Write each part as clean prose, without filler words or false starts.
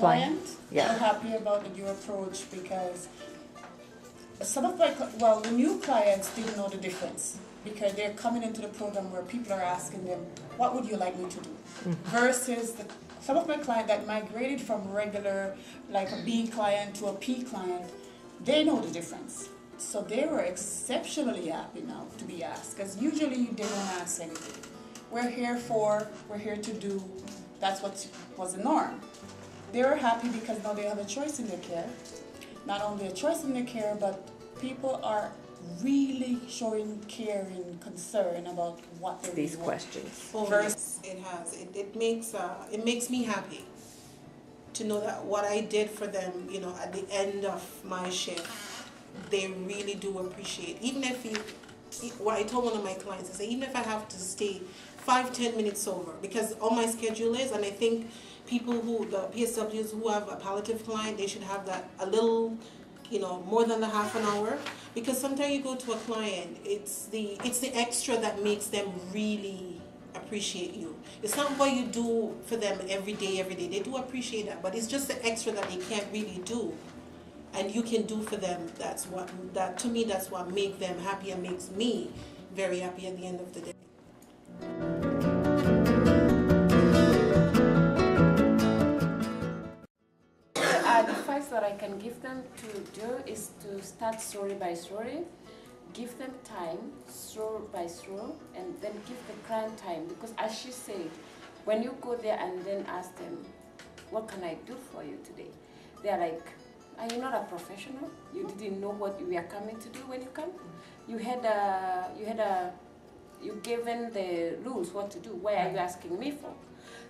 client, Yeah. I'm happy about the new approach because some of my, the new clients didn't know the difference because they're coming into the program where people are asking them, what would you like me to do? Versus some of my clients that migrated from regular, like a B client to a P client, they know the difference. So they were exceptionally happy now to be asked because usually they don't ask anything. We're here to do, that's what was the norm. They were happy because now they have a choice in their care. Not only a choice in their care, but people are really showing care and concern about what they These want. questions. Oh, yes, it has. It makes me happy to know that what I did for them, at the end of my shift, they really do appreciate. Even if what I told one of my clients, I said, even if I have to stay 5-10 minutes over, because all my schedule is, and I think people the PSWs who have a palliative client, they should have that a little, more than the half an hour, because sometimes you go to a client, it's the extra that makes them really appreciate you. It's not what you do for them every day. They do appreciate that, but it's just the extra that they can't really do, and you can do for them. To me, that's what makes them happy and makes me very happy at the end of the day. Advice that I can give them to do is to start story by story, give them time, story by story, and then give the client time. Because as she said, when you go there and then ask them, what can I do for you today? They're like, are you not a professional? You didn't know what you were coming to do when you come? You given the rules what to do. Why are you asking me for?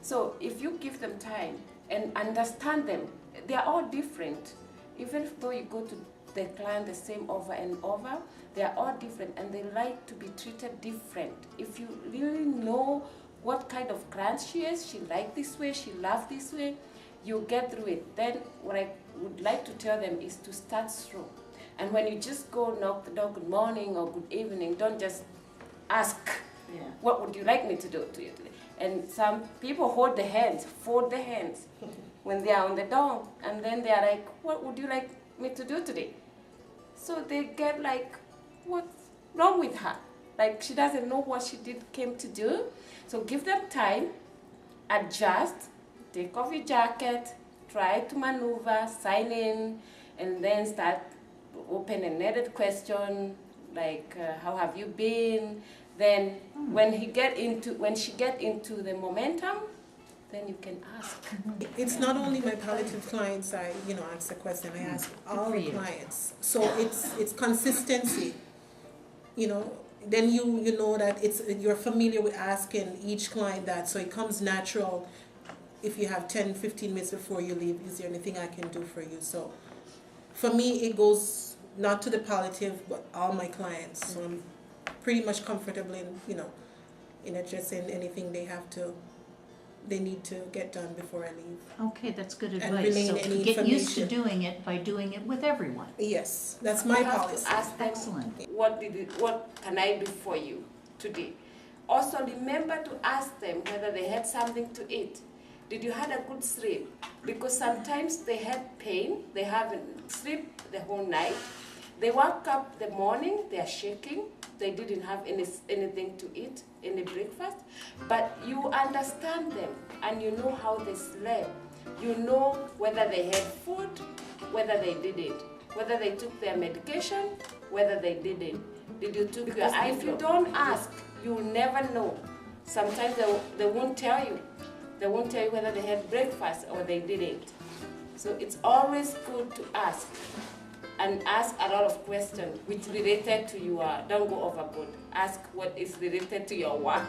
So if you give them time and understand them, they are all different. Even though you go to the client the same over and over, they are all different and they like to be treated different. If you really know what kind of client she is, she likes this way, she loves this way, you get through it. Then what I would like to tell them is to start slow. And when you just go knock the door, good morning or good evening, don't just ask, what would you like me to do to you today? And some people fold the hands when they are on the door, and then they are like, what would you like me to do today? So they get like, what's wrong with her? Like she doesn't know what she came to do. So give them time, adjust, take off your jacket, try to maneuver, sign in, and then start open an edit question like how have you been? Then when she get into the momentum, then you can ask. It's not only my palliative clients I ask the question, I ask all clients. So it's consistency. Then you know that you're familiar with asking each client that, so it comes natural. If you have 10-15 minutes before you leave, is there anything I can do for you? So for me, it goes not to the palliative, but all my clients. So I'm pretty much comfortable in addressing anything they need to get done before I leave. Okay, that's good And advice. relaying So any get used to information. doing it by doing it with everyone. Yes, that's my You have policy. to ask them, Excellent. what can I do for you today? Also remember to ask them whether they had something to eat. Did you had a good sleep? Because sometimes they had pain, they haven't slept the whole night. They woke up the morning, they are shaking, they didn't have anything to eat, any breakfast. But you understand them and you know how they slept. You know whether they had food, whether they didn't, whether they took their medication, whether they didn't. Did you took your, if you don't ask, you'll never know. Sometimes they won't tell you. They won't tell you whether they had breakfast or they didn't. So it's always good to ask. And ask a lot of questions which related to your, don't go overboard. Ask what is related to your work.